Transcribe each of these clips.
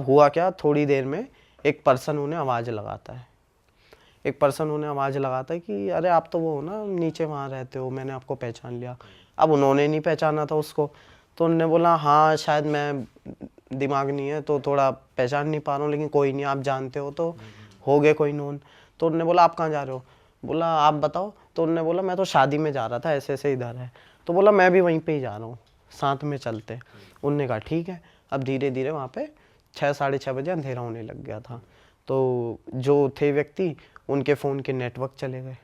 हुआ क्या, थोड़ी देर में एक पर्सन उन्हें आवाज़ लगाता है, कि अरे आप तो वो हो ना, नीचे वहाँ रहते हो, मैंने आपको पहचान लिया। अब उन्होंने नहीं पहचाना था उसको, तो उन्होंने बोला हाँ शायद मैं दिमाग नहीं है तो थोड़ा पहचान नहीं पा रहा हूँ, लेकिन कोई नहीं, आप जानते हो तो हो गए कोई नोन। तो उन्होंने बोला आप कहाँ जा रहे हो? बोला आप बताओ। तो उन्होंने बोला मैं तो शादी में जा रहा था, ऐसे ऐसे इधर है। तो बोला मैं भी वहीं पे ही जा रहा हूँ, साथ में चलते। उनने कहा ठीक है। अब धीरे धीरे वहाँ पे 6 साढ़े 6 बजे अंधेरा होने लग गया था। तो जो थे व्यक्ति, उनके फ़ोन के नेटवर्क चले गए।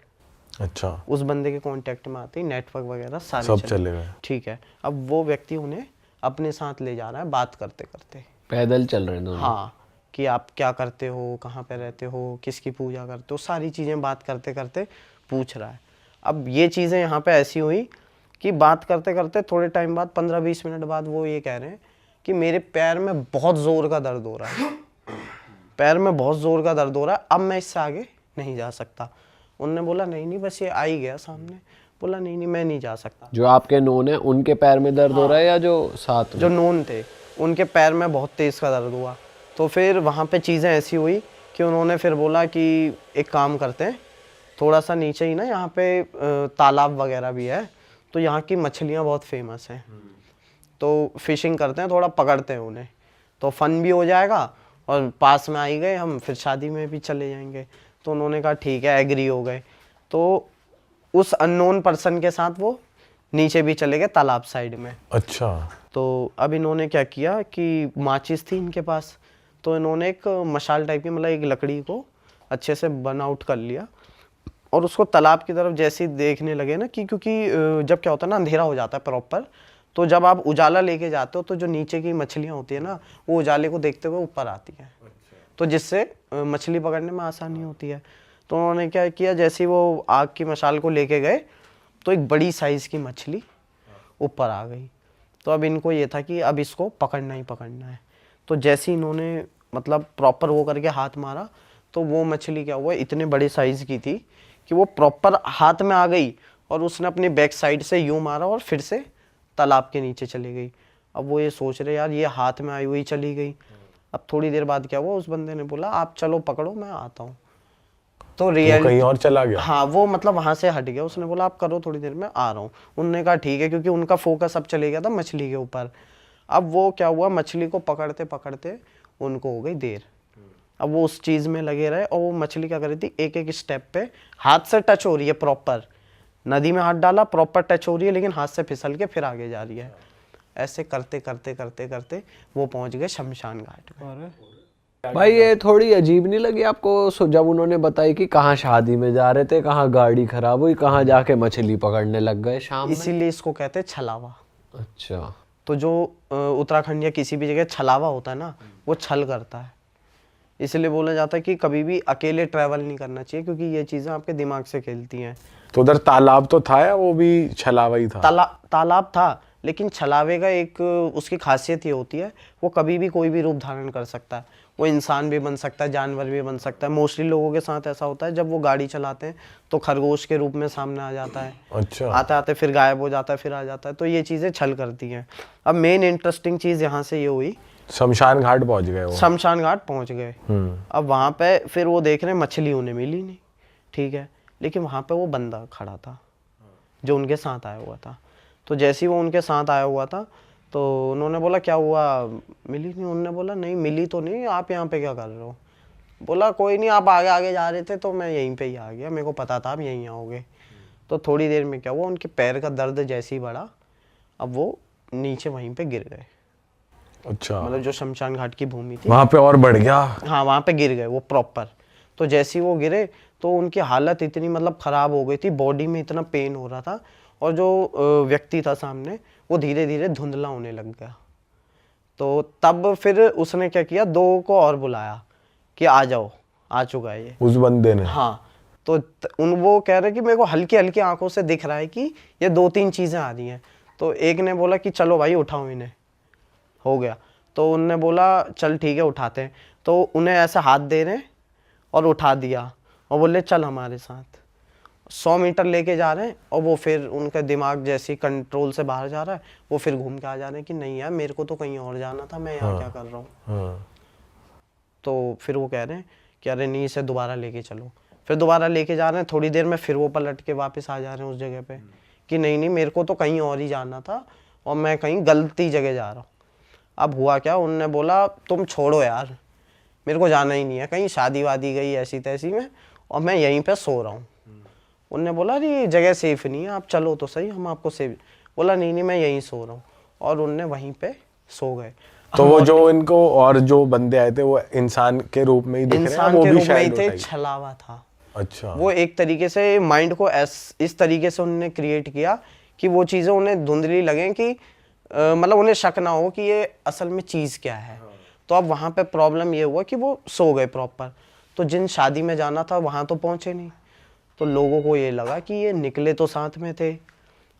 अच्छा, उस बंदे के कांटेक्ट में आते ही नेटवर्क वगैरह सारे सब चले गए। ठीक है। अब वो व्यक्ति उन्हें अपने साथ ले जा रहा है, बात करते करते। पैदल चल रहे दोनों? हाँ, कि आप क्या करते हो, कहाँ पे रहते हो, किसकी पूजा करते हो, सारी चीज़ें बात करते करते पूछ रहा है। अब ये चीज़ें यहाँ पे ऐसी हुई कि बात करते करते थोड़े टाइम बाद, 15-20 मिनट बाद, वो ये कह रहे हैं कि मेरे पैर में बहुत ज़ोर का दर्द हो रहा है, पैर में बहुत ज़ोर का दर्द हो रहा है, अब मैं इससे आगे नहीं जा सकता। उनने बोला नहीं नहीं, बस ये आ ही गया सामने। बोला नहीं नहीं, मैं नहीं जा सकता। जो आपके नोन है उनके पैर में दर्द हो रहा है, या जो साथ में? जो नोन थे उनके पैर में बहुत तेज़ का दर्द हुआ। तो फिर वहाँ पे चीज़ें ऐसी हुई कि उन्होंने फिर बोला कि एक काम करते हैं, थोड़ा सा नीचे ही ना यहाँ पे तालाब वगैरह भी है, तो यहाँ की मछलियाँ बहुत फेमस हैं, तो फिशिंग करते हैं, थोड़ा पकड़ते हैं उन्हें, तो फ़न भी हो जाएगा और पास में आ ही गए हम, फिर शादी में भी चले जाएंगे। तो उन्होंने कहा ठीक है, एग्री हो गए। तो उस अननोन पर्सन के साथ वो नीचे भी चले गए तालाब साइड में। अच्छा। तो अब इन्होंने क्या किया कि माचिस थी इनके पास, तो इन्होंने एक मशाल टाइप की, मतलब एक लकड़ी को अच्छे से बर्न आउट कर लिया और उसको तालाब की तरफ जैसे ही देखने लगे ना, कि क्योंकि जब क्या होता है ना, अंधेरा हो जाता है प्रॉपर, तो जब आप उजाला लेके जाते हो तो जो नीचे की मछलियाँ होती है ना, वो उजाले को देखते हुए ऊपर आती हैं, तो जिससे मछली पकड़ने में आसानी होती है। तो उन्होंने क्या किया, जैसे ही वो आग की मशाल को लेके गए तो एक बड़ी साइज़ की मछली ऊपर आ गई। तो अब इनको ये था कि अब इसको पकड़ना ही पकड़ना है। तो जैसे ही इन्होंने मतलब प्रॉपर वो करके हाथ मारा, तो वो मछली क्या हुआ, इतने बड़े साइज़ की थी कि वो प्रॉपर हाथ में आ गई और उसने अपनी बैक साइड से यूँ मारा और फिर से तालाब के नीचे चली गई। अब वो ये सोच रहे यार ये हाथ में आई हुई चली गई। अब थोड़ी देर बाद क्या हुआ, उस बंदे ने बोला आप चलो पकड़ो, मैं आता हूँ। तो रियल कहीं और चला गया। हाँ, वो मतलब वहाँ से हट गया। उसने बोला आप करो, थोड़ी देर में आ रहा हूँ। उनने कहा ठीक है, क्योंकि उनका फोकस अब चले गया था मछली के ऊपर। अब वो क्या हुआ, मछली को पकड़ते पकड़ते उनको हो गई देर। अब वो उस चीज़ में लगे रहे और वो मछली क्या कर रही थी, एक एक स्टेप पे हाथ से टच हो रही है, प्रॉपर नदी में हाथ डाला, प्रॉपर टच हो रही है, लेकिन हाथ से फिसल के फिर आगे जा रही है। ऐसे करते करते करते करते वो पहुंच गए शमशान घाट में। भाई ये थोड़ी अजीब नहीं लगी आपको जब उन्होंने बताई कि कहाँ शादी में जा रहे थे, कहाँ गाड़ी खराब हुई, कहाँ जाके मछली पकड़ने लग गए शाम में? इसीलिए इसको कहते हैं छलावा। अच्छा। तो जो उत्तराखंड या किसी भी जगह छलावा होता है ना, वो छल करता है। इसलिए बोला जाता है कि कभी भी अकेले ट्रैवल नहीं करना चाहिए, क्योंकि ये चीज़ें आपके दिमाग से खेलती हैं। तो उधर तालाब तो था या वो भी छलावा ही था? तालाब था, लेकिन छलावे का एक उसकी खासियत ये होती है, वो कभी भी कोई भी रूप धारण कर सकता है। वो इंसान भी बन सकता है, जानवर भी बन सकता है। मोस्टली लोगों के साथ ऐसा होता है, जब वो गाड़ी चलाते हैं तो खरगोश के रूप में सामने आ जाता है। अच्छा। आते आते फिर गायब हो जाता है, फिर आ जाता है। तो ये चीज़ें छल करती हैं। अब मेन इंटरेस्टिंग चीज़ यहाँ से ये हुई, शमशान घाट पहुंच गए वो। शमशान घाट पहुँच गए। अब वहाँ पे फिर वो देख रहे हैं मछली उन्हें मिली नहीं, ठीक है, लेकिन वहाँ पे वो बंदा खड़ा था जो उनके साथ आया हुआ था। तो जैसे ही वो उनके साथ आया हुआ था, तो उन्होंने बोला क्या हुआ, मिली नहीं? उन्होंने बोला नहीं मिली तो नहीं, आप यहाँ पे क्या कर रहे हो? बोला कोई नहीं, आप आगे आगे जा रहे थे तो मैं यहीं पे ही आ गया, मेरे को पता था आप यहीं आओगे। तो थोड़ी देर में क्या हुआ, उनके पैर का दर्द जैसे ही बढ़ा, अब वो नीचे वहीं पे गिर गए। अच्छा। मतलब जो शमशान घाट की भूमि थी वहाँ पे और बढ़ गया। हाँ, वहाँ पे गिर गए वो प्रॉपर। तो जैसे ही वो गिरे तो उनकी हालत इतनी मतलब ख़राब हो गई थी, बॉडी में इतना पेन हो रहा था, और जो व्यक्ति था सामने वो धीरे धीरे धुंधला होने लग गया। तो तब फिर उसने क्या किया, 2 को और बुलाया कि आ जाओ, आ चुका है ये। उस बंदे ने? हाँ। तो वो कह रहे कि मेरे को हल्की हल्की आंखों से दिख रहा है कि ये 2-3 चीज़ें आ रही हैं। तो एक ने बोला कि चलो भाई उठाओ इन्हें, हो गया। तो उनने बोला चल ठीक है उठाते हैं। तो उन्हें ऐसे हाथ दे रहे और उठा दिया और बोले चल हमारे साथ। 100 मीटर लेके जा रहे हैं और वो फिर उनका दिमाग जैसे कंट्रोल से बाहर जा रहा है, वो फिर घूम के आ जा रहे हैं कि नहीं यार मेरे को तो कहीं और जाना था, मैं यहाँ क्या कर रहा हूँ। तो फिर वो कह रहे हैं कि अरे नहीं, इसे दोबारा लेके चलो। फिर दोबारा लेके जा रहे हैं, थोड़ी देर में फिर वो पलट के वापस आ जा रहे हैं उस जगह पे कि नहीं नहीं, मेरे को तो कहीं और ही जाना था और मैं कहीं गलती जगह जा रहा हूँ। अब हुआ क्या, उनने बोला तुम छोड़ो यार, मेरे को जाना ही नहीं है, कहीं शादी वादी गई ऐसी तैसी में, और मैं यहीं पे सो रहा हूँ। उनने बोला अरे ये जगह सेफ नहीं है, आप चलो तो सही, हम आपको सेफ। बोला नहीं नहीं, मैं यहीं सो रहा हूँ, और उनने वहीं पे सो गए। तो वो जो इनको और जो बंदे आए थे वो इंसान के रूप में ही दिख रहे हैं, इंसान वो के भी रूप में ही shadow थे, type? छलावा था। अच्छा। वो एक तरीके से माइंड को इस तरीके से उन्होंने क्रिएट किया कि वो चीज़ें उन्हें धुंधली लगें कि मतलब उन्हें शक ना हो कि ये असल में चीज़ क्या है। तो अब वहाँ पे प्रॉब्लम ये हुआ कि वो सो गए प्रॉपर, तो जिन शादी में जाना था वहाँ तो पहुँचे नहीं, तो लोगों को ये लगा कि ये निकले तो साथ में थे,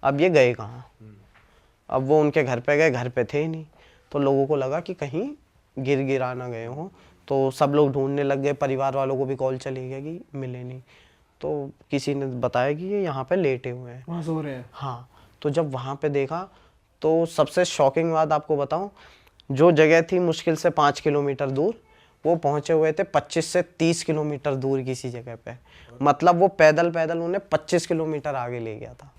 अब ये गए कहाँ। अब वो उनके घर पे गए, घर पे थे ही नहीं, तो लोगों को लगा कि कहीं गिरा ना गए हों, तो सब लोग ढूंढने लग गए। परिवार वालों को भी कॉल चली गई कि मिले नहीं, तो किसी ने बताया कि ये यहाँ पे लेटे हुए हैं, वहाँ सो रहे हैं। हाँ। तो जब वहाँ पे देखा तो सबसे शॉकिंग बात आपको बताऊं, जो जगह थी मुश्किल से 5 किलोमीटर दूर, वो पहुँचे हुए थे 25 से 30 किलोमीटर दूर किसी जगह पे। मतलब वो पैदल पैदल उन्हें 25 किलोमीटर आगे ले गया था।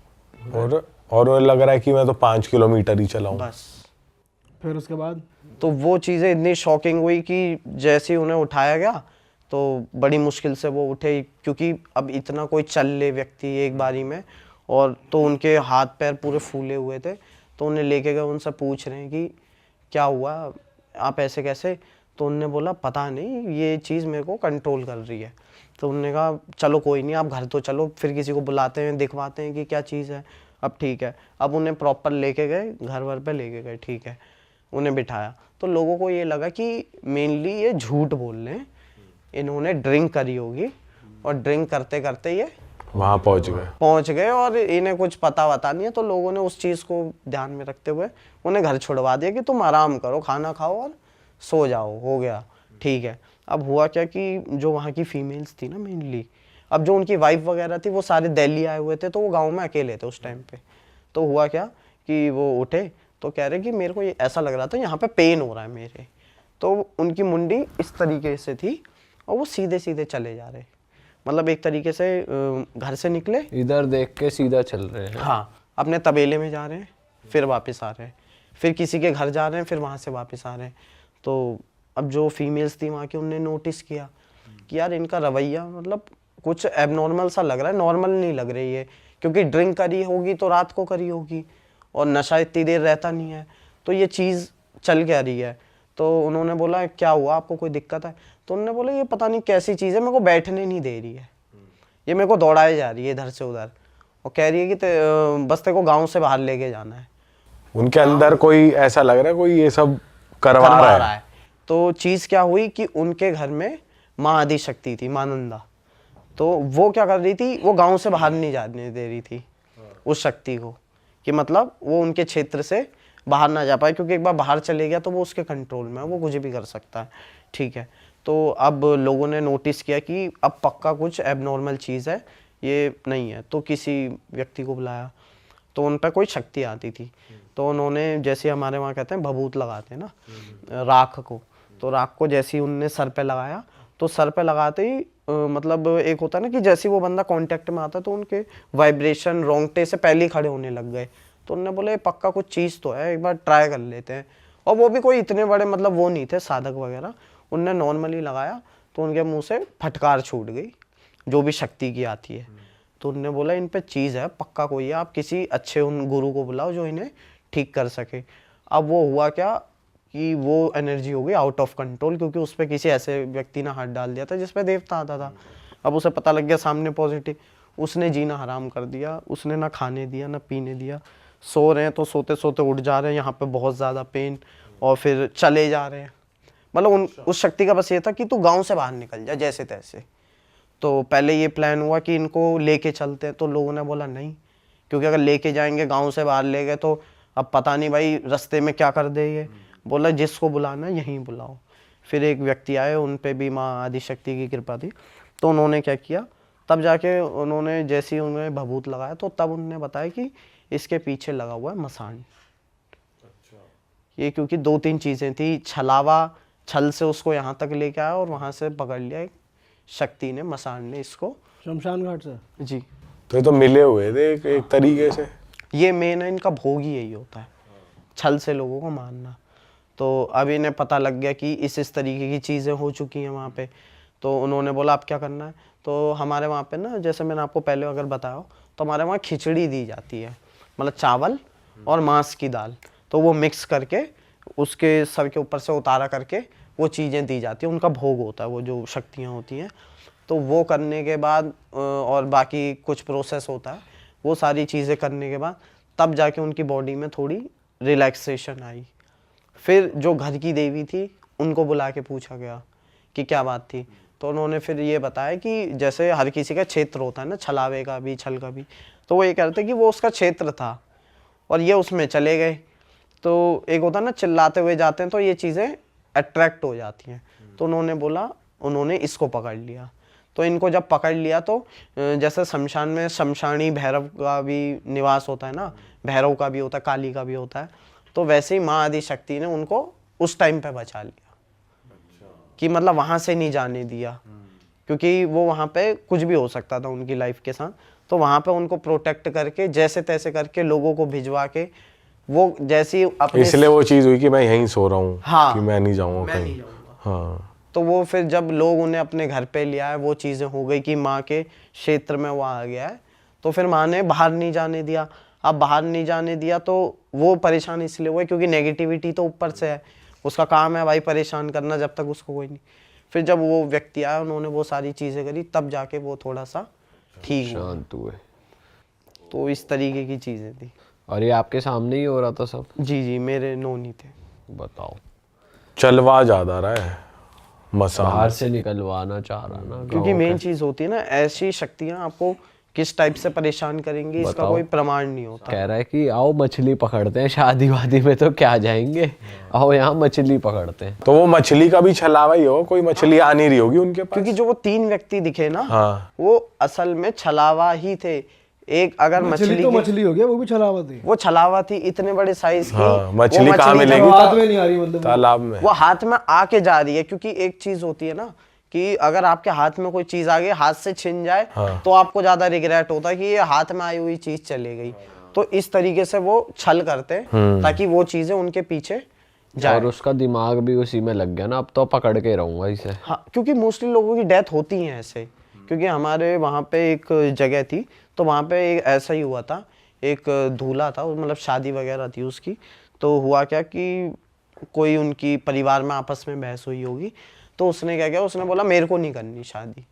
और वो लग रहा है कि मैं तो 5 किलोमीटर ही चला हूँ। बस फिर उसके बाद तो वो चीज़ें इतनी शॉकिंग हुई कि जैसे ही उन्हें उठाया गया तो बड़ी मुश्किल से वो उठे, क्योंकि अब इतना कोई चल ले व्यक्ति एक बारी में, और तो उनके हाथ पैर पूरे फूले हुए थे। तो उन्हें लेके गए, उनसे पूछ रहे हैं कि क्या हुआ, आप ऐसे कैसे। तो उनने बोला पता नहीं, ये चीज़ मेरे को कंट्रोल कर रही है। तो उन्होंने कहा चलो कोई नहीं, आप घर तो चलो, फिर किसी को बुलाते हैं, दिखवाते हैं कि क्या चीज़ है। अब ठीक है, अब उन्हें प्रॉपर लेके गए, घर वर पे लेके गए, ठीक है, उन्हें बिठाया। तो लोगों को ये लगा कि मेनली ये झूठ बोल रहे हैं, इन्होंने ड्रिंक करी होगी, और ड्रिंक करते करते ये वहां पहुंच गए और इन्हें कुछ पता वता नहीं है। तो लोगों ने उस चीज़ को ध्यान में रखते हुए उन्हें घर छुड़वा दिया कि तुम आराम करो, खाना खाओ और सो जाओ, हो गया, ठीक है। अब हुआ क्या कि जो वहाँ की फीमेल्स थी ना मेनली, अब जो उनकी वाइफ वगैरह थी वो सारे दिल्ली आए हुए थे, तो वो गाँव में अकेले थे उस टाइम पे। तो हुआ क्या कि वो उठे तो कह रहे कि मेरे को ये ऐसा लग रहा था यहाँ पे पेन हो रहा है मेरे। तो उनकी मुंडी इस तरीके से थी और वो सीधे सीधे चले जा रहे, मतलब एक तरीके से घर से निकले, इधर देख के सीधा चल रहे हैं। हाँ, अपने तबेले में जा रहे हैं, फिर वापस आ रहे हैं, फिर किसी के घर जा रहे हैं, फिर वहाँ से वापस आ रहे हैं। तो अब जो फीमेल्स थी वहाँ की, उनने नोटिस किया कि यार इनका रवैया मतलब कुछ एबनॉर्मल सा लग रहा है, नॉर्मल नहीं लग रही है, क्योंकि ड्रिंक करी होगी तो रात को करी होगी और नशा इतनी देर रहता नहीं है, तो ये चीज़ चल क्या रही है। तो उन्होंने बोला क्या हुआ, आपको कोई दिक्कत है। तो उन्होंने बोला ये पता नहीं कैसी चीज़ है, मेरे को बैठने नहीं दे रही है, ये मेरे को दौड़ाए जा रही है इधर से उधर, और कह रही है कि बस तेरे को गाँव से बाहर लेके जाना है। उनके अंदर कोई ऐसा लग रहा है कोई ये सब करवा रहा है। तो चीज़ क्या हुई कि उनके घर में माँ आदि शक्ति थी, माँ नंदा, तो वो क्या कर रही थी, वो गाँव से बाहर नहीं जाने दे रही थी उस शक्ति को, कि मतलब वो उनके क्षेत्र से बाहर ना जा पाए, क्योंकि एक बार बाहर चले गया तो वो उसके कंट्रोल में है, वो कुछ भी कर सकता है, ठीक है। तो अब लोगों ने नोटिस किया कि अब पक्का कुछ एबनॉर्मल चीज़ है, ये नहीं है। तो किसी व्यक्ति को बुलाया, तो उन पर कोई शक्ति आती थी, तो उन्होंने जैसे हमारे वहाँ कहते हैं भभूत लगाते हैं ना राख को, तो राख को जैसे ही उनने सर पे लगाया, तो सर पे लगाते ही मतलब एक होता है ना कि जैसे वो बंदा कांटेक्ट में आता है तो उनके वाइब्रेशन रोंगटे से पहले ही खड़े होने लग गए। तो उन्होंने बोले पक्का कुछ चीज़ तो है, एक बार ट्राई कर लेते हैं। और वो भी कोई इतने बड़े मतलब वो नहीं थे साधक वगैरह, उनने नॉर्मली लगाया तो उनके मुंह से फटकार छूट गई जो भी शक्ति की आती है। तो उनने बोला इन पे चीज़ है, पक्का कोई है, आप किसी अच्छे उन गुरु को बुलाओ जो इन्हें ठीक कर सके। अब वो हुआ क्या कि वो एनर्जी हो गई आउट ऑफ कंट्रोल, क्योंकि उस पर किसी ऐसे व्यक्ति ने हाथ डाल दिया था जिस पे देवता आता था। अब उसे पता लग गया सामने पॉजिटिव, उसने जीना हराम कर दिया, उसने ना खाने दिया ना पीने दिया। सो रहे हैं तो सोते सोते उठ जा रहे हैं, यहाँ पे बहुत ज़्यादा पेन, और फिर चले जा रहे हैं। मतलब उस शक्ति का बस ये था कि तू गाँव से बाहर निकल जा जैसे तैसे। तो पहले ये प्लान हुआ कि इनको लेके चलते हैं, तो लोगों ने बोला नहीं, क्योंकि अगर लेके जाएंगे गाँव से बाहर ले गए तो अब पता नहीं भाई रास्ते में क्या कर दे ये। बोला जिसको बुलाना यहीं बुलाओ। फिर एक व्यक्ति आए, उन पे भी माँ आदिशक्ति की कृपा थी, तो उन्होंने क्या किया, तब जाके उन्होंने जैसे ही उन्हें भभूत लगाया तो तब उन्होंने बताया कि इसके पीछे लगा हुआ है मसान। ये क्योंकि 2-3 चीज़ें थी, छलावा छल से उसको यहाँ तक लेके आया और वहाँ से पकड़ लिया एक शक्ति ने, मसान ने इसको। शमशान घाट से। जी। तो ये तो मिले हुए थे एक तरीके से। ये मेन है, इनका भोग ही यही होता है, छल से लोगों को मारना। तो अब इन्हें पता लग गया कि इस तरीके की चीज़ें हो चुकी हैं वहाँ पे। तो उन्होंने बोला अब क्या करना है। तो हमारे वहाँ पे ना, जैसे मैंने आपको पहले अगर बताया हो, तो हमारे वहाँ खिचड़ी दी जाती है, मतलब चावल और मांस की दाल, तो वो मिक्स करके उसके सर के ऊपर से उतारा करके वो चीज़ें दी जाती हैं। उनका भोग होता है, वो जो शक्तियाँ होती हैं। तो वो करने के बाद और बाकी कुछ प्रोसेस होता है, वो सारी चीज़ें करने के बाद तब जाके उनकी बॉडी में थोड़ी रिलैक्सेशन आई। फिर जो घर की देवी थी उनको बुला के पूछा गया कि क्या बात थी। तो उन्होंने फिर ये बताया कि जैसे हर किसी का क्षेत्र होता है ना, छलावे का भी, छल का भी, तो वो ये कहते हैं कि वो उसका क्षेत्र था और ये उसमें चले गए। तो एक होता है ना, चिल्लाते हुए जाते हैं तो ये चीज़ें अट्रैक्ट हो जाती हैं। तो उन्होंने बोला, उन्होंने इसको पकड़ लिया। तो इनको जब पकड़ लिया तो जैसे शमशान में शमशानी भैरव का भी निवास होता है ना, भैरव का भी होता है, काली का भी होता है, तो वैसे ही माँ आदि शक्ति ने उनको उस टाइम पे बचा लिया। कि मतलब वहाँ से नहीं जाने दिया, क्योंकि वो वहाँ पे कुछ भी हो सकता था उनकी लाइफ के साथ। तो वहाँ पे उनको प्रोटेक्ट करके जैसे तैसे करके लोगों को भिजवा के वो जैसी अपने, इसलिए वो चीज हुई कि मैं यहीं सो रहा हूँ। हाँ, कि मैं नहीं जाऊँगा मैं नहीं कहीं। जाऊँगा। हाँ। तो वो फिर जब लोग उन्हें अपने घर पे ले आए, वो चीज़ें हो गई कि माँ के क्षेत्र में वो आ गया है। तो फिर माँ ने बाहर नहीं जाने दिया। अब बाहर नहीं जाने दिया तो वो परेशान इसलिए हुए क्योंकि नेगेटिविटी तो ऊपर से है, उसका काम है भाई परेशान करना, जब तक उसको कोई नहीं। फिर जब वो व्यक्ति आया, उन्होंने वो सारी चीज़ें करी, तब जाके वो थोड़ा सा ठीक हुआ। शांत हुए। तो इस तरीके की चीज़ें थी। और ये आपके सामने ही हो रहा था सब? जी जी, मेरे नोनी थे। बताओ। चलवा ज्यादा रहा है मसान। बाहर से निकलवाना चाह रहा ना, क्योंकि गाँव मेन के। चीज़ होती है ना, ऐसी शक्तियाँ आपको किस टाइप से परेशान करेंगी इसका बताओ। कोई प्रमाण नहीं होता। कह रहा है कि आओ मछली पकड़ते हैं, शादी वादी में तो क्या जाएंगे, आओ यहाँ मछली पकड़ते हैं। तो वो मछली का भी छलावा ही हो, कोई मछली आ नहीं रही होगी उनके पास। क्योंकि जो वो 3 व्यक्ति दिखे ना, हाँ। वो असल में छलावा ही थे। एक अगर मछली तो मछली हो गया, वो भी छलावा थी। वो छलावा थी इतने बड़े साइज की। हाँ, वो मछली कहाँ मिलेगी? जब हाथ में नहीं आ रही, मतलब तालाब में। वो हाथ में आके जा रही है। क्योंकि एक चीज होती है ना कि अगर आपके हाथ में कोई चीज आ गई, हाथ से छिन जाए, हाँ। तो आपको ज्यादा रिग्रेट होता है कि ये हाथ में आई हुई चीज चली गई। तो इस तरीके से वो छल करते हैं ताकि वो चीजें उनके पीछे जाए। और उसका दिमाग भी उसी में लग गया ना, अब तो पकड़ के रहूंगा इसे। हाँ, क्योंकि मोस्टली लोगों की डेथ होती है ऐसे। क्योंकि हमारे वहाँ पे एक जगह थी, तो वहाँ पे एक ऐसा ही हुआ था, एक दूल्हा था, मतलब शादी वगैरह थी उसकी। तो हुआ क्या कि कोई उनकी परिवार में आपस में बहस हुई होगी, तो उसने क्या किया, उसने बोला मेरे को नहीं करनी शादी।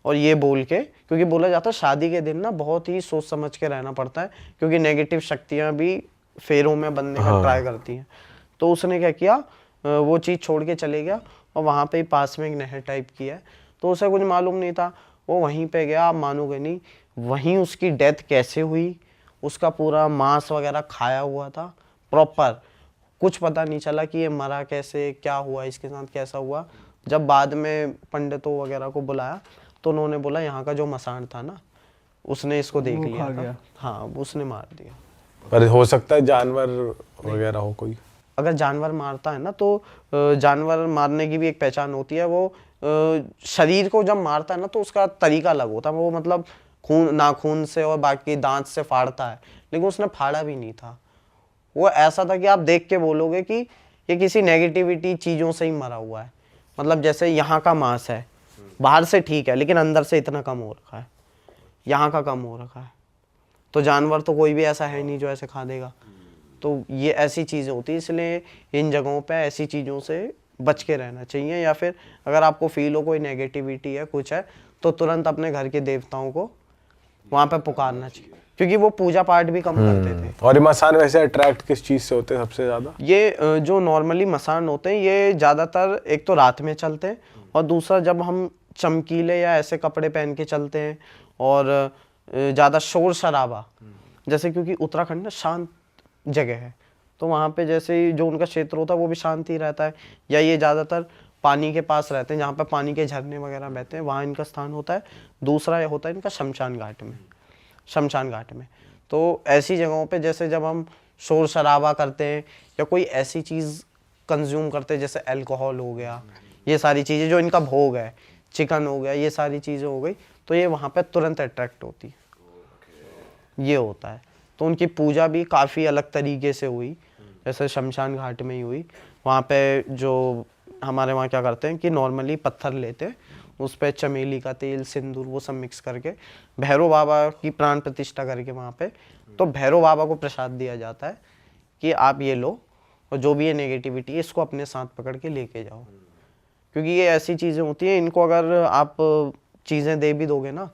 और ये बोल के, क्योंकि बोला जाता है शादी के दिन ना बहुत ही सोच समझ के रहना पड़ता है, क्योंकि नेगेटिव शक्तियाँ भी फेरों में बनने का ट्राई करती हैं। तो उसने क्या किया, वो चीज़ छोड़ के चले गया और वहाँ पे ही पास में एक नहर टाइप की है, तो उसे कुछ मालूम नहीं था। वो वहीं पे गया, आप मानोगे नहीं, वहीं उसकी डेथ कैसे हुई, उसका पूरा मांस वगैरह खाया हुआ था प्रॉपर। कुछ पता नहीं चला कि ये मरा कैसे, क्या हुआ इसके साथ, कैसा हुआ। जब बाद में पंडितों वगैरह को बुलाया तो उन्होंने बोला यहाँ का जो मसान था ना, उसने इसको देख वो लिया खा था। गया। हाँ, उसने मार दिया। पर हो सकता है जानवर वगैरह हो कोई। अगर जानवर मारता है ना, तो जानवर मारने की भी एक पहचान होती है। वो शरीर को जब मारता है ना, तो उसका तरीका अलग होता है। वो मतलब नाखून से और बाकी दांत से फाड़ता है, लेकिन उसने फाड़ा भी नहीं था। वो ऐसा था कि आप देख के बोलोगे कि ये किसी नेगेटिविटी चीज़ों से ही मरा हुआ है। मतलब जैसे यहाँ का मांस है, बाहर से ठीक है, लेकिन अंदर से इतना कम हो रखा है, यहाँ का कम हो रखा है। तो जानवर तो कोई भी ऐसा है नहीं जो ऐसे खा देगा। तो ये ऐसी चीज़ें होती हैं, इसलिए इन जगहों पे ऐसी चीज़ों से बच के रहना चाहिए। या फिर अगर आपको फील हो कोई नेगेटिविटी है, कुछ है, तो तुरंत अपने घर के देवताओं को वहाँ पे पुकारना चाहिए, क्योंकि वो पूजा पाठ भी कम करते थे। और ये मसान वैसे अट्रैक्ट किस चीज से होते हैं सबसे ज्यादा? ये जो नॉर्मली मसान होते हैं, ये ज़्यादातर एक तो रात में चलते हैं, और दूसरा जब हम चमकीले या ऐसे कपड़े पहन के चलते हैं और ज़्यादा शोर शराबा, जैसे क्योंकि उत्तराखंड ना शांत जगह है, तो वहाँ पे जैसे ही जो उनका क्षेत्र होता है वो भी शांत ही रहता है। या ये ज़्यादातर पानी के पास रहते हैं, जहाँ पे पानी के झरने वगैरह बहते हैं, वहाँ इनका स्थान होता है। दूसरा ये होता है इनका शमशान घाट में, शमशान घाट में। तो ऐसी जगहों पे जैसे जब हम शोर शराबा करते हैं या कोई ऐसी चीज़ कंज्यूम करते हैं, जैसे अल्कोहल हो गया, ये सारी चीज़ें जो इनका भोग है, चिकन हो गया, ये सारी चीज़ें हो गई, तो ये वहाँ पे तुरंत अट्रैक्ट होती है, ये होता है। तो उनकी पूजा भी काफ़ी अलग तरीके से हुई, जैसे शमशान घाट में ही हुई। वहाँ पे जो हमारे वहाँ क्या करते हैं कि नॉर्मली पत्थर लेते हैं, उस पर चमेली का तेल, सिंदूर, वो सब मिक्स करके भैरव बाबा की प्राण प्रतिष्ठा करके वहाँ पे, तो भैरव बाबा को प्रसाद दिया जाता है कि आप ये लो, और जो भी ये नेगेटिविटी है इसको अपने साथ पकड़ के लेके जाओ। क्योंकि ये ऐसी चीज़ें होती हैं, इनको अगर आप चीज़ें दे भी दोगे ना,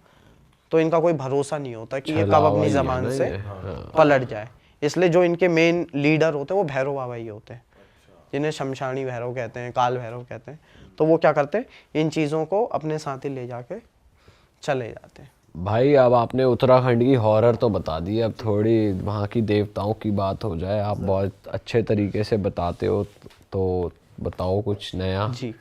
तो इनका कोई भरोसा नहीं होता कि ये कब अपनी ज़बान से पलट जाए। इसलिए जो इनके मेन लीडर होते हैं वो भैरव बाबा ही होते हैं, जिन्हें शमशानी भैरव कहते हैं, काल भैरव कहते हैं। तो वो क्या करते हैं, इन चीज़ों को अपने साथ ही ले जाके चले जाते हैं। भाई अब आपने उत्तराखंड की हॉरर तो बता दी, अब थोड़ी वहाँ की देवताओं की बात हो जाए। आप बहुत अच्छे तरीके से बताते हो, तो बताओ कुछ नया। जी,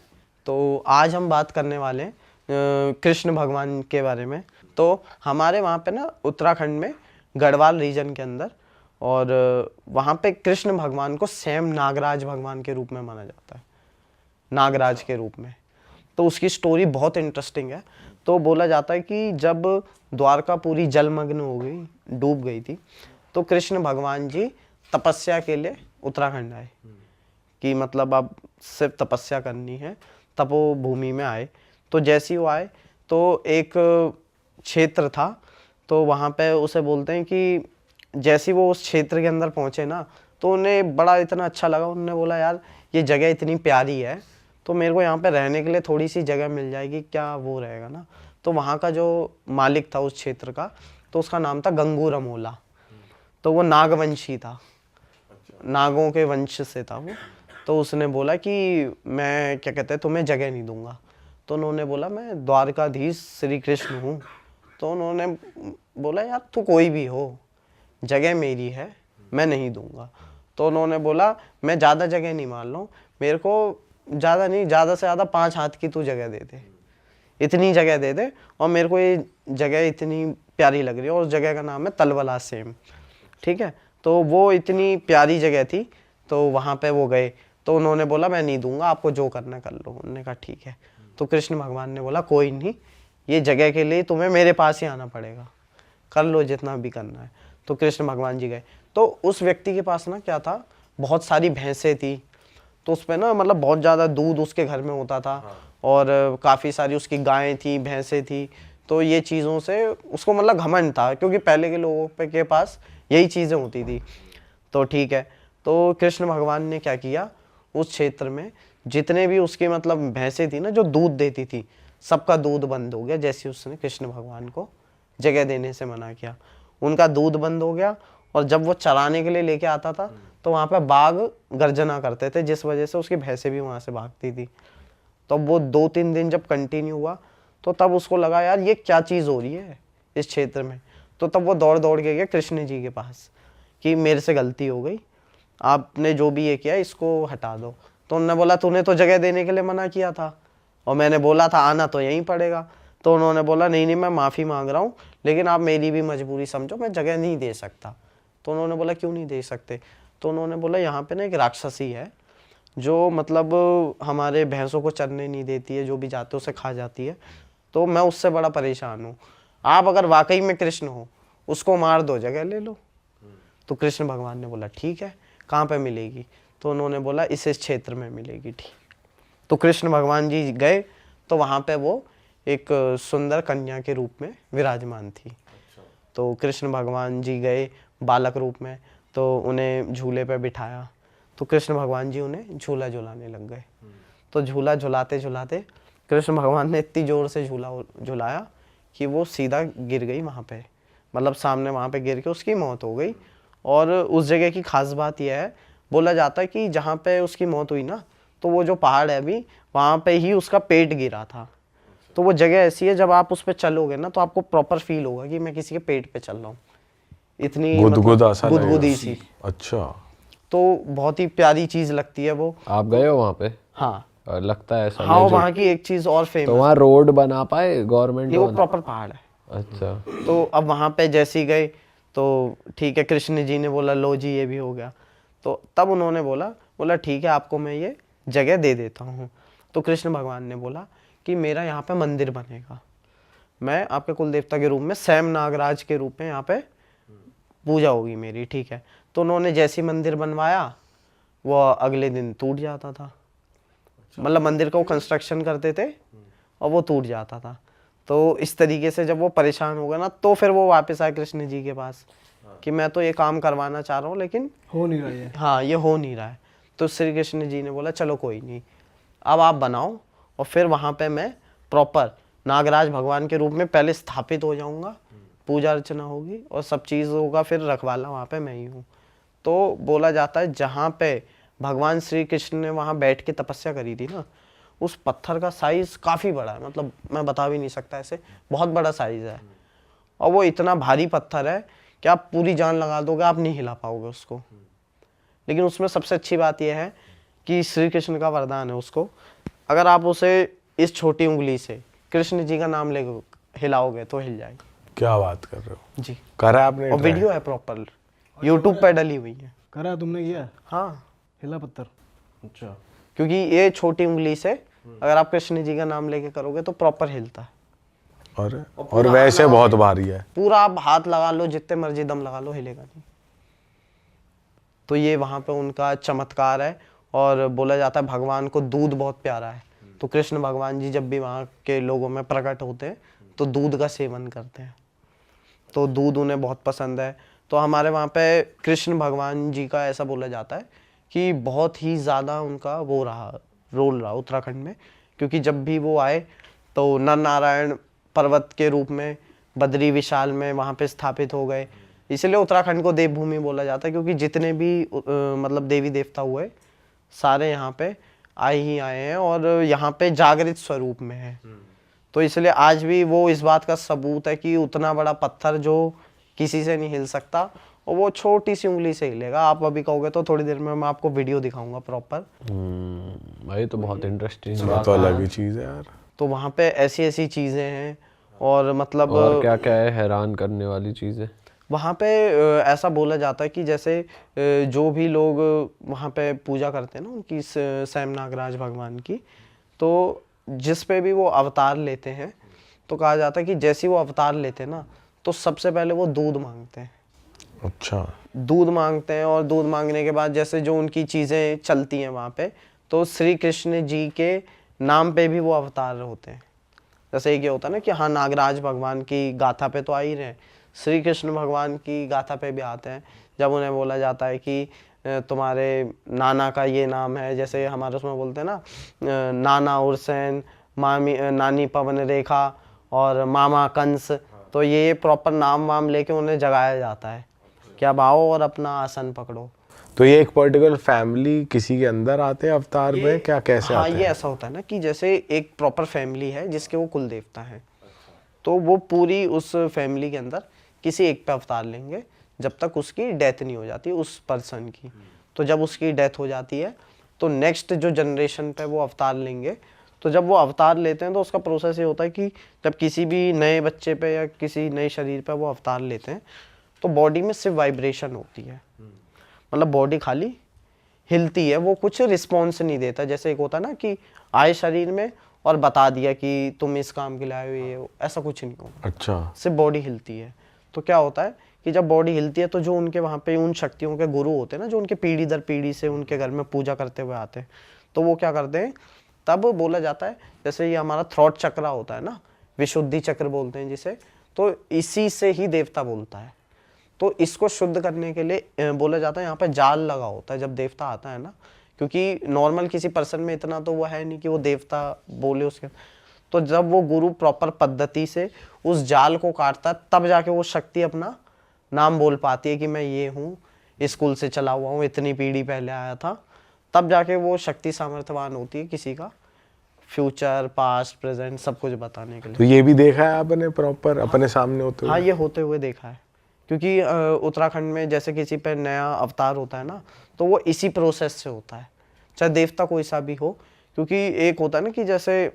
तो आज हम बात करने वाले हैं कृष्ण भगवान के बारे में। तो हमारे वहाँ पे ना उत्तराखंड में गढ़वाल रीजन के अंदर, और वहाँ पे कृष्ण भगवान को स्वयं नागराज भगवान के रूप में माना जाता है, नागराज के रूप में। तो उसकी स्टोरी बहुत इंटरेस्टिंग है। तो बोला जाता है कि जब द्वारका पूरी जलमग्न हो गई, डूब गई थी, तो कृष्ण भगवान जी तपस्या के लिए उत्तराखंड आए कि मतलब अब सिर्फ तपस्या करनी है, तपोभूमि में आए। तो जैसे ही वो आए तो एक क्षेत्र था, तो वहाँ पे उसे बोलते हैं कि जैसे ही वो उस क्षेत्र के अंदर पहुँचे ना, तो उन्हें बड़ा इतना अच्छा लगा। उन्होंने बोला यार ये जगह इतनी प्यारी है, तो मेरे को यहाँ पे रहने के लिए थोड़ी सी जगह मिल जाएगी क्या, वो रहेगा ना। तो वहाँ का जो मालिक था उस क्षेत्र का, तो उसका नाम था गंगू रमोला। तो वो नागवंशी था, नागों के वंश से था वो। तो उसने बोला कि मैं क्या कहते हैं तुम्हें जगह नहीं दूंगा। तो उन्होंने बोला मैं द्वारकाधीश श्री कृष्ण हूँ। तो उन्होंने बोला यार तू कोई भी हो, जगह मेरी है, मैं नहीं दूंगा। तो उन्होंने बोला मैं ज़्यादा जगह नहीं मान रहा हूँ, मेरे को ज़्यादा नहीं, ज़्यादा से ज़्यादा 5 हाथ की तू जगह दे दे, इतनी जगह दे दे, और मेरे को ये जगह इतनी प्यारी लग रही है, और उस जगह का नाम है तलवला सेम, ठीक है। तो वो इतनी प्यारी जगह थी, तो वहाँ पे वो गए। तो उन्होंने बोला मैं नहीं दूंगा, आपको जो करना कर लो। उन्होंने कहा ठीक है। तो कृष्ण भगवान ने बोला कोई नहीं, ये जगह के लिए तुम्हें मेरे पास ही आना पड़ेगा, कर लो जितना भी करना है। तो कृष्ण भगवान जी गए। तो उस व्यक्ति के पास ना क्या था, बहुत सारी भैंसें थी, तो उस पर ना मतलब बहुत ज़्यादा दूध उसके घर में होता था, और काफ़ी सारी उसकी गायें थी, भैंसें थी। तो ये चीज़ों से उसको मतलब घमंड था, क्योंकि पहले के लोगों पे के पास यही चीज़ें होती थी। तो ठीक है, तो कृष्ण भगवान ने क्या किया, उस क्षेत्र में जितने भी उसकी मतलब भैंसें थी ना जो दूध देती थी, सबका दूध बंद हो गया। जैसे उसने कृष्ण भगवान को जगह देने से मना किया, उनका दूध बंद हो गया। और जब वो चराने के लिए लेके आता था, तो वहाँ पे बाघ गर्जना करते थे, जिस वजह से उसकी भैंसें भी वहाँ से भागती थी। तो वो 2-3 दिन जब कंटिन्यू हुआ, तो तब उसको लगा यार ये क्या चीज़ हो रही है इस क्षेत्र में। तो तब वो दौड़ दौड़ के गया कृष्ण जी के पास कि मेरे से गलती हो गई, आपने जो भी ये किया इसको हटा दो। तो उन्होंने बोला तूने तो जगह देने के लिए मना किया था, और मैंने बोला था आना तो यहीं पड़ेगा। तो उन्होंने बोला नहीं नहीं मैं माफ़ी मांग रहा हूँ, लेकिन आप मेरी भी मजबूरी समझो, मैं जगह नहीं दे सकता। तो उन्होंने बोला क्यों नहीं दे सकते। तो उन्होंने बोला यहाँ पे ना एक राक्षसी है जो मतलब हमारे भैंसों को चरने नहीं देती है, जो भी जाते उसे खा जाती है, तो मैं उससे बड़ा परेशान हूँ। आप अगर वाकई में कृष्ण हो, उसको मार दो, जगह ले लो। तो कृष्ण भगवान ने बोला ठीक है, कहाँ पे मिलेगी। तो उन्होंने बोला इस क्षेत्र में मिलेगी। ठीक। तो कृष्ण भगवान जी गए, तो वहाँ पे वो एक सुंदर कन्या के रूप में विराजमान थी। तो कृष्ण भगवान जी गए बालक रूप में, तो उन्हें झूले पे बिठाया। तो कृष्ण भगवान जी उन्हें झूला झुलाने लग गए। तो झूला झुलाते झुलाते कृष्ण भगवान ने इतनी ज़ोर से झूला झुलाया कि वो सीधा गिर गई वहाँ पे, मतलब सामने वहाँ पे गिर के उसकी मौत हो गई। और उस जगह की खास बात यह है, बोला जाता है कि जहाँ पे उसकी मौत हुई ना, तो वो जो पहाड़ है अभी, वहाँ पे ही उसका पेट गिरा था। तो वो जगह ऐसी है, जब आप उस पर चलोगे ना, तो आपको प्रॉपर फील होगा कि मैं किसी के पेट पे चल रहा हूँ, इतनी गुदगुदी सी। अच्छा। तो बहुत ही प्यारी चीज लगती है वो। आप गए हो वहाँ पे? हाँ, और लगता है ऐसा? हाँ, वहाँ की एक चीज और फेमस, तो वहाँ रोड बना पाए गवर्नमेंट? वो प्रॉपर पहाड़ है। अच्छा। तो अब वहाँ पे जैसे ही गए, तो ठीक है, कृष्ण जी ने बोला लो जी ये भी हो गया। तो तब उन्होंने बोला बोला ठीक है, आपको मैं ये जगह दे देता हूँ। तो कृष्ण भगवान ने बोला कि मेरा यहाँ पे मंदिर बनेगा, मैं आपके कुल देवता के रूप में सैम नागराज के रूप में यहाँ पे पूजा होगी मेरी, ठीक है। तो उन्होंने जैसे ही मंदिर बनवाया वो अगले दिन टूट जाता था, मतलब मंदिर का वो कंस्ट्रक्शन करते थे और वो टूट जाता था। तो इस तरीके से जब वो परेशान हो गए ना, तो फिर वो वापस आए कृष्ण जी के पास कि मैं तो ये काम करवाना चाह रहा हूँ लेकिन हो नहीं रहा है। हाँ ये हो नहीं रहा है। तो श्री कृष्ण जी ने बोला चलो कोई नहीं, अब आप बनाओ और फिर वहाँ पे मैं प्रॉपर नागराज भगवान के रूप में पहले स्थापित हो जाऊँगा, पूजा अर्चना होगी और सब चीज़ होगा, फिर रखवाला वहाँ पे मैं ही हूँ। तो बोला जाता है जहाँ पे भगवान श्री कृष्ण ने वहाँ बैठ के तपस्या करी थी ना, उस पत्थर का साइज काफ़ी बड़ा है, मतलब मैं बता भी नहीं सकता, ऐसे बहुत बड़ा साइज है। और वो इतना भारी पत्थर है कि आप पूरी जान लगा दोगे, आप नहीं हिला पाओगे उसको। लेकिन उसमें सबसे अच्छी बात यह है कि श्री कृष्ण का वरदान है उसको, अगर आप उसे इस छोटी उंगली से कृष्ण जी का नाम ले हिलाओगे तो हिल जाएगी। क्या बात कर रहे हो जी, करा है आपने और try? वीडियो है प्रॉपर, यूट्यूब पे डली हुई है। करा तुमने किया? हाँ, हिला पत्थर? अच्छा। क्योंकि ये छोटी उंगली से अगर आप कृष्ण जी का नाम लेके करोगे तो प्रॉपर हिलता है। और वैसे बहुत भारी है। पूरा आप हाथ लगा लो, जितने मर्जी दम लगा लो, हिलेगा नहीं। तो ये वहाँ पे उनका चमत्कार है। और बोला जाता है भगवान को दूध बहुत प्यारा है, तो कृष्ण भगवान जी जब भी वहाँ के लोगों में प्रकट होते हैं तो दूध का सेवन करते हैं, तो दूध उन्हें बहुत पसंद है। तो हमारे वहाँ पे कृष्ण भगवान जी का ऐसा बोला जाता है कि बहुत ही ज़्यादा उनका वो रहा, रोल रहा उत्तराखंड में, क्योंकि जब भी वो आए तो नर नारायण पर्वत के रूप में बद्री विशाल में वहाँ पे स्थापित हो गए। इसलिए उत्तराखंड को देवभूमि बोला जाता है, क्योंकि जितने भी मतलब देवी देवता हुए सारे यहाँ पे आए ही आए हैं और यहाँ पे जागृत स्वरूप में है। तो इसलिए आज भी वो इस बात का सबूत है कि उतना बड़ा पत्थर जो किसी से नहीं हिल सकता और वो छोटी सी उंगली से हिलेगा। आप अभी कहोगे तो थोड़ी देर में मैं आपको वीडियो दिखाऊंगा प्रॉपर। भाई तो बहुत इंटरेस्टिंग वो तो अलग ही चीज है यार। तो वहाँ पे ऐसी ऐसी चीज़ें हैं और मतलब और क्या क्या है हैरान करने वाली चीज़ें वहाँ पे ऐसा बोला जाता है कि जैसे जो भी लोग वहाँ पे पूजा करते हैं ना उनकी सैम नागराज भगवान की, तो जिस पे भी वो अवतार लेते हैं तो कहा जाता है कि जैसे वो अवतार लेते हैं ना तो सबसे पहले वो दूध मांगते हैं। अच्छा। दूध मांगते हैं और दूध मांगने के बाद जैसे जो उनकी चीज़ें चलती हैं वहाँ पे, तो श्री कृष्ण जी के नाम पे भी वो अवतार होते हैं। जैसे एक ये होता है ना कि हाँ नागराज भगवान की गाथा पे तो आ ही रहे हैं, श्री कृष्ण भगवान की गाथा पे भी आते हैं। जब उन्हें बोला जाता है कि तुम्हारे नाना का ये नाम है, जैसे हमारे उसमें बोलते हैं ना नाना उर्सैन, मामी नानी पवन रेखा और मामा कंस, तो ये प्रॉपर नाम वाम लेके उन्हें जगाया जाता है कि अब आओ और अपना आसन पकड़ो। तो ये एक पर्टिकुलर फैमिली किसी के अंदर आते हैं अवतार में, क्या कैसे हाँ, आते हैं? ये ऐसा होता है ना कि जैसे एक प्रॉपर फैमिली है जिसके वो कुल देवता हैं, तो वो पूरी उस फैमिली के अंदर किसी एक पे अवतार लेंगे जब तक उसकी डेथ नहीं हो जाती उस पर्सन की। तो जब उसकी डेथ हो जाती है तो नेक्स्ट जो जनरेशन पे वो अवतार लेंगे। तो जब वो अवतार लेते हैं तो उसका प्रोसेस ये होता है कि जब किसी भी नए बच्चे पे या किसी नए शरीर पे वो अवतार लेते हैं तो बॉडी में सिर्फ वाइब्रेशन होती है, मतलब बॉडी खाली हिलती है, वो कुछ रिस्पॉन्स नहीं देता। जैसे एक होता है ना कि आए शरीर में और बता दिया कि तुम इस काम के लिए आए हो, ये ऐसा कुछ नहीं होगा। अच्छा। सिर्फ बॉडी हिलती है। तो क्या होता है कि जब बॉडी हिलती है तो जो उनके वहाँ पे उन शक्तियों के गुरु होते हैं ना, जो उनके पीढ़ी दर पीढ़ी से उनके घर में पूजा करते हुए आते हैं, तो वो क्या करते हैं, तब बोला जाता है जैसे ये हमारा थ्रॉट चक्र होता है ना, विशुद्धि चक्र बोलते हैं जिसे, तो इसी से ही देवता बोलता है। तो इसको शुद्ध करने के लिए बोला जाता है यहाँ पे जाल लगा होता है जब देवता आता है ना, क्योंकि नॉर्मल किसी पर्सन में इतना तो वो है नहीं कि वो देवता बोले उसके। तो जब वो गुरु प्रॉपर पद्धति से उस जाल को काटता है तब जाके वो शक्ति अपना नाम बोल पाती है कि मैं ये हूँ, इस कुल से चला हुआ हूँ, इतनी पीढ़ी पहले आया था। तब जाके वो शक्ति सामर्थ्यवान होती है किसी का फ्यूचर पास्ट प्रेजेंट सब कुछ बताने के लिए। तो ये भी देखा है आपने प्रॉपर अपने सामने होते हुए? हाँ, ये होते हुए देखा है, क्योंकि उत्तराखंड में जैसे किसी पे नया अवतार होता है ना तो वो इसी प्रोसेस से होता है, चाहे देवता कोई सा भी हो। क्योंकि एक होता है ना कि जैसे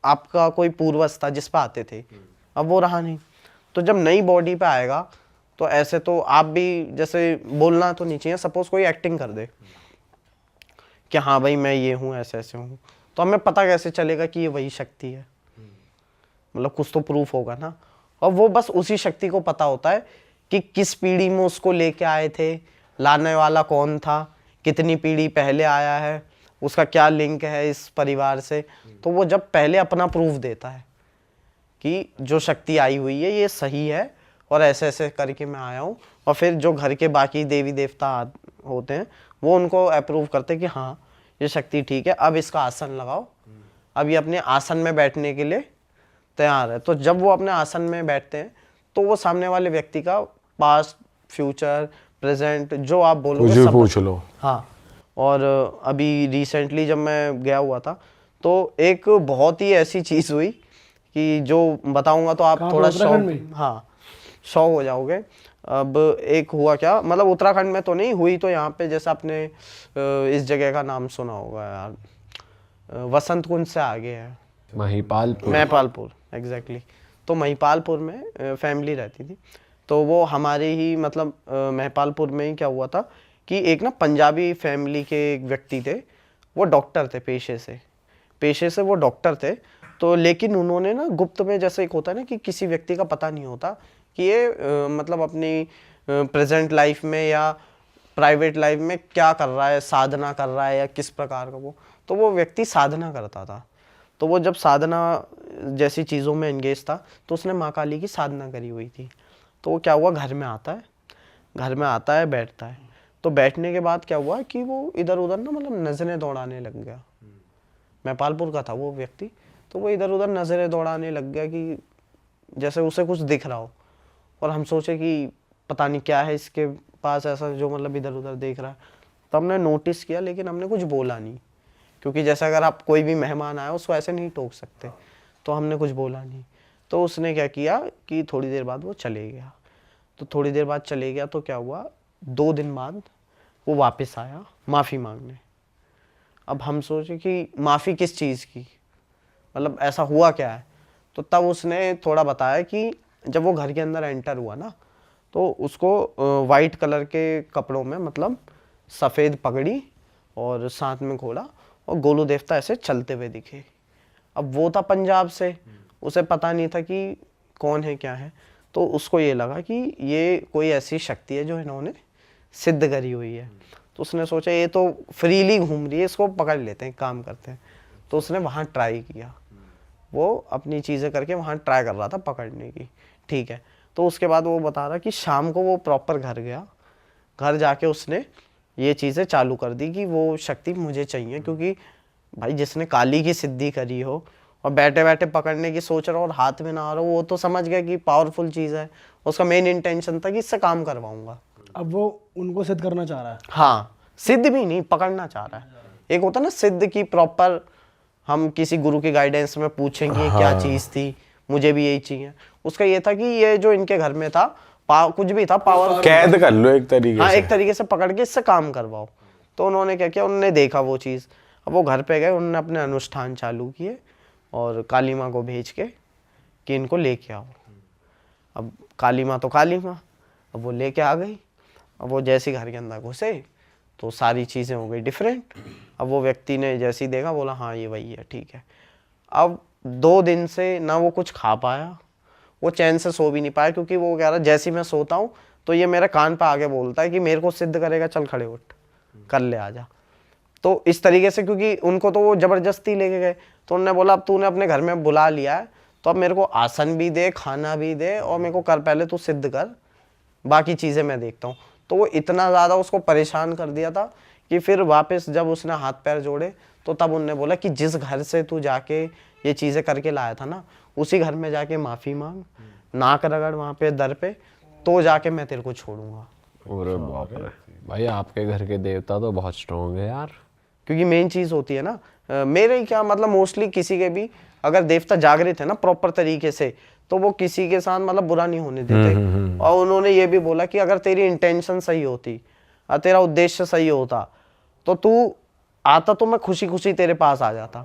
आपका कोई पूर्वज था जिस पे आते थे, अब वो रहा नहीं, तो जब नई बॉडी पे आएगा तो ऐसे तो आप भी जैसे बोलना तो नहीं चाहिए, सपोज कोई एक्टिंग कर दे कि हाँ भाई मैं ये हूँ, ऐसे ऐसे हूँ, तो हमें पता कैसे चलेगा कि ये वही शक्ति है? मतलब कुछ तो प्रूफ होगा ना। और वो बस उसी शक्ति को पता होता है कि किस पीढ़ी में उसको लेके आए थे, लाने वाला कौन था, कितनी पीढ़ी पहले आया है, उसका क्या लिंक है इस परिवार से। तो वो जब पहले अपना प्रूफ देता है कि जो शक्ति आई हुई है ये सही है और ऐसे ऐसे करके मैं आया हूँ, और फिर जो घर के बाकी देवी देवता होते हैं वो उनको अप्रूव करते हैं कि हाँ ये शक्ति ठीक है, अब इसका आसन लगाओ, अब ये अपने आसन में बैठने के लिए तैयार है। तो जब वो अपने आसन में बैठते हैं तो वो सामने वाले व्यक्ति का पास्ट, फ्यूचर, प्रेजेंट जो आप बोलोगे कुछ भी सब पूछ लो। हाँ। और अभी रिसेंटली जब मैं गया हुआ था तो एक बहुत ही ऐसी चीज़ हुई कि जो बताऊंगा तो आप कहाँ पे, थोड़ा उत्तराखंड शॉक, में? हाँ शॉक हो जाओगे। अब एक हुआ क्या, मतलब उत्तराखंड में तो नहीं हुई, तो यहाँ पे जैसे आपने इस जगह का नाम सुना होगा यार, वसंत कुंज से आगे है, महिपालपुर। महिपालपुर एग्जैक्टली। तो महिपालपुर में फैमिली रहती थी, तो वो हमारे ही मतलब महिपालपुर में ही क्या हुआ था कि एक ना पंजाबी फैमिली के एक व्यक्ति थे, वो डॉक्टर थे पेशे से वो डॉक्टर थे। तो लेकिन उन्होंने ना गुप्त में, जैसे एक होता है ना कि किसी व्यक्ति का पता नहीं होता कि ये मतलब अपनी प्रेजेंट लाइफ में या प्राइवेट लाइफ में क्या कर रहा है, साधना कर रहा है या किस प्रकार का तो वो व्यक्ति साधना करता था। तो वो जब साधना जैसी चीज़ों में एंगेज था तो उसने माँ काली की साधना करी हुई थी। तो वो क्या हुआ, घर में आता है बैठता है। तो बैठने के बाद क्या हुआ कि वो इधर उधर ना मतलब नज़रें दौड़ाने लग गया। महिपालपुर का था वो व्यक्ति, तो वो इधर उधर नज़रें दौड़ाने लग गया कि जैसे उसे कुछ दिख रहा हो। और हम सोचे कि पता नहीं क्या है इसके पास ऐसा जो मतलब इधर उधर देख रहा है। तो हमने नोटिस किया लेकिन हमने कुछ बोला नहीं, क्योंकि जैसे अगर आप कोई भी मेहमान आया उसको ऐसे नहीं टोक सकते, तो हमने कुछ बोला नहीं। तो उसने क्या किया कि थोड़ी देर बाद वो चले गया। तो थोड़ी देर बाद चले गया तो क्या हुआ, 2 दिन बाद वो वापस आया माफ़ी मांगने। अब हम सोचे कि माफ़ी किस चीज़ की, मतलब ऐसा हुआ क्या है। तो तब उसने थोड़ा बताया कि जब वो घर के अंदर एंटर हुआ ना तो उसको वाइट कलर के कपड़ों में मतलब सफ़ेद पगड़ी और साथ में घोड़ा और गोलू देवता ऐसे चलते हुए दिखे। अब वो था पंजाब से, उसे पता नहीं था कि कौन है क्या है। तो उसको ये लगा कि ये कोई ऐसी शक्ति है जो इन्होंने सिद्ध करी हुई है। तो उसने सोचा ये तो फ्रीली घूम रही है, इसको पकड़ लेते हैं, काम करते हैं। तो उसने वहाँ ट्राई किया, वो अपनी चीज़ें करके वहाँ ट्राई कर रहा था पकड़ने की, ठीक है। तो उसके बाद वो बता रहा कि शाम को वो प्रॉपर घर गया, घर जाके उसने ये चीज़ें चालू कर दी कि वो शक्ति मुझे चाहिए, क्योंकि भाई जिसने काली की सिद्धि करी हो और बैठे बैठे पकड़ने की सोच रहा हो और हाथ में ना आ रहा हो, वो तो समझ गया कि पावरफुल चीज़ है। उसका मेन इंटेंशन था कि इससे काम करवाऊंगा। अब वो उनको सिद्ध करना चाह रहा है। हाँ, सिद्ध भी नहीं, पकड़ना चाह रहा है। एक होता ना सिद्ध की प्रॉपर, हम किसी गुरु की गाइडेंस में पूछेंगे हाँ। क्या चीज़ थी, मुझे भी यही चाहिए। उसका ये था कि ये जो इनके घर में था कुछ भी था पावर कैद कर लो एक तरीके हाँ, से। एक तरीके से पकड़ के इससे काम करवाओ। तो उन्होंने क्या किया, उन्होंने देखा वो चीज़। अब वो घर पे गए, उन्होंने अपने अनुष्ठान चालू किए और काली माँ को भेज के कि इनको लेके आओ। अब काली माँ तो काली माँ, अब वो लेके आ गई। अब वो जैसे घर के अंदर घुसे तो सारी चीज़ें हो गई डिफरेंट। अब वो व्यक्ति ने जैसे ही देखा बोला हाँ ये वही है, ठीक है। अब 2 दिन से ना वो कुछ खा पाया, वो चैन से सो भी नहीं पाया, क्योंकि वो कह रहा जैसे ही मैं सोता हूँ तो ये मेरे कान पे आगे बोलता है कि मेरे को सिद्ध करेगा, चल खड़े उठ, कर ले आजा। तो इस तरीके से, क्योंकि उनको तो वो ज़बरदस्ती लेके गए, तो उन्होंने बोला अब तूने अपने घर में बुला लिया है तो अब मेरे को आसन भी दे, खाना भी दे, और मेरे को कर पहले तू सिद्ध कर, बाकी चीज़ें मैं देखता हूँ। तो वो इतना ज़्यादा उसको परेशान कर दिया था कि फिर वापस जब उसने हाथ पैर जोड़े तो तब उनने बोला कि जिस घर से तू जाके ये चीज़ें करके लाया था ना, उसी घर में जाके माफ़ी मांग, नाक रगड़ वहाँ पे दर पे, तो जाके मैं तेरे को छोड़ूंगा। अरे बाप रे भाई, आपके घर के देवता तो बहुत स्ट्रॉन्ग है यार। क्योंकि मेन चीज़ होती है ना, मेरे क्या मतलब मोस्टली किसी के भी अगर देवता जागृत है ना प्रॉपर तरीके से, तो वो किसी के साथ मतलब बुरा नहीं होने देते। और उन्होंने ये भी बोला कि अगर तेरी इंटेंशन सही होती और तेरा उद्देश्य सही होता तो तू आता तो मैं खुशी खुशी तेरे पास आ जाता।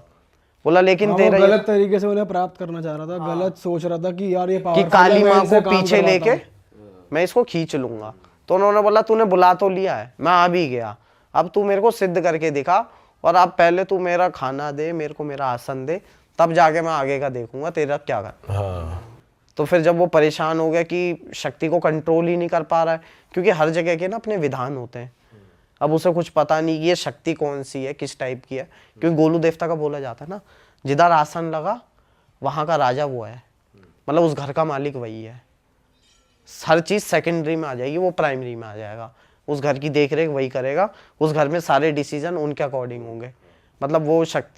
बोला लेकिन हाँ, तेरा वो गलत तरीके से उन्हें प्राप्त करना चाह रहा था। गलत सोच रहा था कि यार ये कि पावरफुल काली है, मैं माँ इनसे को काम पीछे करवाता लेके हूँ। मैं इसको खींच लूंगा। तो उन्होंने बोला तूने बुला तो लिया है, मैं आ भी गया, अब तू मेरे को सिद्ध करके दिखा और अब पहले तू मेरा खाना दे, मेरे को मेरा आसन दे, तब जाके मैं आगे का देखूंगा तेरा क्या कर। हाँ तो फिर जब वो परेशान हो गया कि शक्ति को कंट्रोल ही नहीं कर पा रहा है, क्योंकि हर जगह के ना अपने विधान होते हैं। अब उसे कुछ पता नहीं कि ये शक्ति कौन सी है, किस टाइप की है, क्योंकि गोलू देवता का बोला जाता है ना, जिधर आसन लगा वहां का राजा वो है, मतलब उस घर का मालिक वही है। हर चीज सेकेंडरी में आ जाएगी, वो प्राइमरी में आ जाएगा। उस घर की देख रेख वही करेगा, उस घर में सारे डिसीजन उनके अकॉर्डिंग होंगे। मतलब वो शक्ति